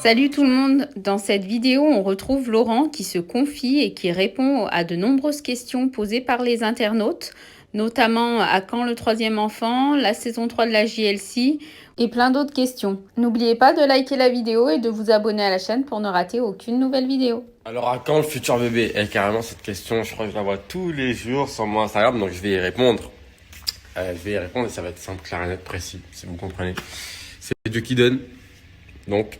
Salut tout le monde, dans cette vidéo on retrouve Laurent qui se confie et qui répond à de nombreuses questions posées par les internautes, notamment à quand le troisième enfant, la saison 3 de la JLC et plein d'autres questions. N'oubliez pas de liker la vidéo et de vous abonner à la chaîne pour ne rater aucune nouvelle vidéo. Alors à quand le futur bébé? Carrément cette question, je crois que je la vois tous les jours sur mon Instagram, donc je vais y répondre. Et ça va être simple, clair et net, précis, si vous comprenez. C'est Dieu qui donne, donc...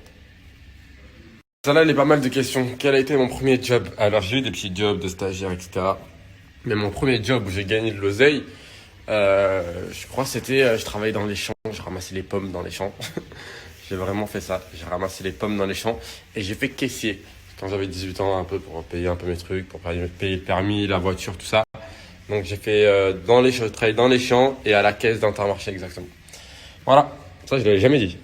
Ça là, il y a pas mal de questions. Quel a été mon premier job? Alors j'ai eu des petits jobs de stagiaire, etc. Mais mon premier job où j'ai gagné de l'oseille, je crois que c'était, je travaillais dans les champs, je ramassais les pommes dans les champs. J'ai vraiment fait ça, j'ai ramassé les pommes dans les champs et j'ai fait caissier. Quand j'avais 18 ans, un peu pour payer un peu mes trucs, pour payer le permis, la voiture, tout ça. Donc j'ai fait je travaillais dans les champs et à la caisse d'Intermarché exactement. Voilà, ça je l'avais jamais dit.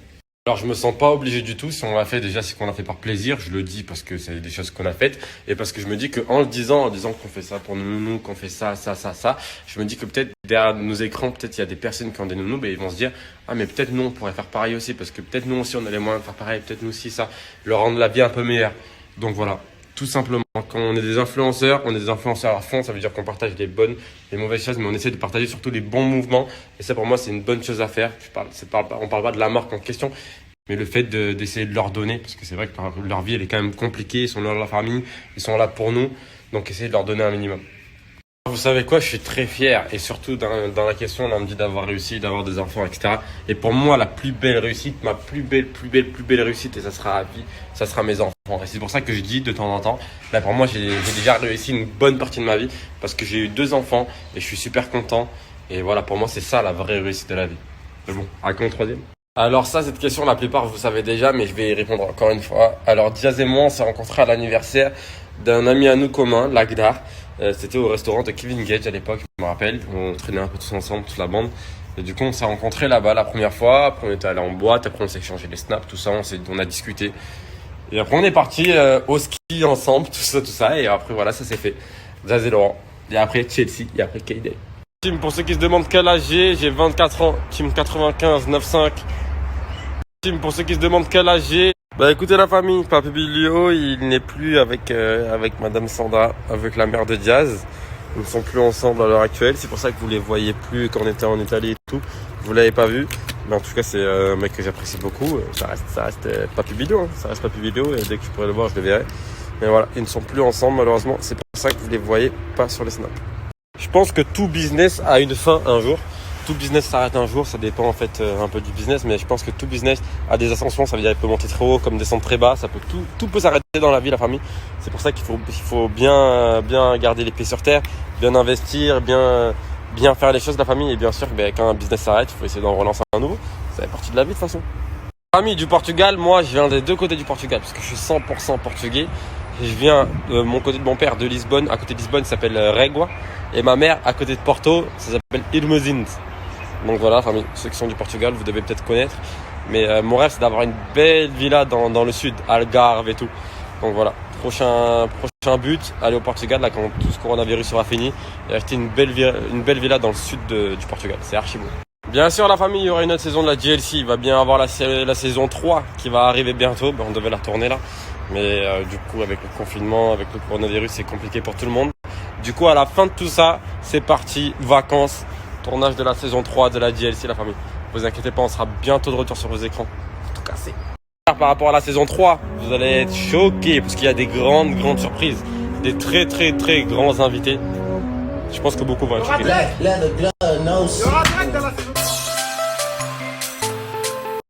Alors je me sens pas obligé du tout, si on l'a fait déjà, c'est qu'on l'a fait par plaisir, je le dis parce que c'est des choses qu'on a faites et parce que je me dis qu'en le disant, en disant qu'on fait ça pour nos nounous, qu'on fait ça, je me dis que peut-être derrière nos écrans, peut-être il y a des personnes qui ont des nounous, ils vont se dire ah mais peut-être nous on pourrait faire pareil aussi parce que peut-être nous aussi on a les moyens de faire pareil, peut-être nous aussi ça, leur rendre la vie un peu meilleure. Donc voilà, tout simplement, quand on est des influenceurs à fond, ça veut dire qu'on partage les bonnes, les mauvaises choses, mais on essaie de partager surtout les bons mouvements. Et ça pour moi c'est une bonne chose à faire. On parle pas de la marque en question, mais le fait d'essayer de leur donner, parce que c'est vrai que leur vie elle est quand même compliquée, ils sont là dans la famille, ils sont là pour nous, donc essayer de leur donner un minimum. Vous savez quoi, je suis très fier, et surtout dans la question, on me dit d'avoir réussi, d'avoir des enfants, etc. Et pour moi, la plus belle réussite, ma plus belle réussite, et ça sera à vie, ça sera mes enfants. Et c'est pour ça que je dis de temps en temps, là pour moi, j'ai déjà réussi une bonne partie de ma vie, parce que j'ai eu 2 enfants, et je suis super content. Et voilà, pour moi, c'est ça la vraie réussite de la vie. Mais bon, à quand le troisième? Alors ça, cette question, la plupart vous savez déjà, mais je vais y répondre encore une fois. Alors Diaz et moi, on s'est rencontrés à l'anniversaire d'un ami à nous commun, Lagdar. C'était au restaurant de Kevin Gage à l'époque, je me rappelle. On traînait un peu tous ensemble, toute la bande. Et du coup, on s'est rencontrés là-bas la première fois. Après, on était allés en boîte. Après, on s'est échangé les snaps, tout ça. On a discuté. Et après, on est parti au ski ensemble, tout ça. Et après, voilà, ça s'est fait. Diaz et Laurent. Et après, Chelsea. Et après, Kayden. Team, pour ceux qui se demandent quel âge j'ai 24 ans. Team 95, 95. Team, pour ceux qui se demandent quel âge j'ai. Bah écoutez la famille, Papy Bilio, il n'est plus avec Madame Sandra, avec la mère de Diaz. Ils ne sont plus ensemble à l'heure actuelle, c'est pour ça que vous les voyez plus quand on était en Italie et tout. Vous l'avez pas vu, mais en tout cas c'est un mec que j'apprécie beaucoup. Ça reste Papy Bilio, hein. Ça reste Papy Bilio et dès que je pourrai le voir je le verrai. Mais voilà, ils ne sont plus ensemble malheureusement, c'est pour ça que vous les voyez pas sur les snaps. Je pense que tout business a une fin un jour. Tout business s'arrête un jour, ça dépend en fait un peu du business, mais je pense que tout business a des ascensions, ça veut dire qu'il peut monter très haut comme descendre très bas, tout peut s'arrêter dans la vie, la famille. C'est pour ça qu'il faut bien garder les pieds sur terre, bien investir, bien faire les choses de la famille, et bien sûr quand un business s'arrête, il faut essayer d'en relancer un nouveau. Ça fait partie de la vie de toute façon. Famille du Portugal, moi je viens des deux côtés du Portugal parce que je suis 100% portugais. Je viens de mon côté de mon père de Lisbonne, à côté de Lisbonne ça s'appelle Régua, et ma mère à côté de Porto, ça s'appelle Irmesinde. Donc voilà, famille, ceux qui sont du Portugal, vous devez peut-être connaître. Mais mon rêve, c'est d'avoir une belle villa dans le sud, Algarve et tout. Donc voilà, prochain but, aller au Portugal, là, quand tout ce coronavirus sera fini, et acheter une belle villa dans le sud du Portugal. C'est archi beau. Bien sûr, la famille, il y aura une autre saison de la JLC. Il va bien avoir la saison 3 qui va arriver bientôt. On devait la tourner là. Mais du coup, avec le confinement, avec le coronavirus, c'est compliqué pour tout le monde. Du coup, à la fin de tout ça, c'est parti, vacances. Tournage de la saison 3 de la JLC, la famille. Vous inquiétez pas, on sera bientôt de retour sur vos écrans. Tout cassé. Par rapport à la saison 3, vous allez être choqués parce qu'il y a des grandes surprises. Des très grands invités. Je pense que beaucoup vont être choqués. Il y aura Drake dans la saison 3.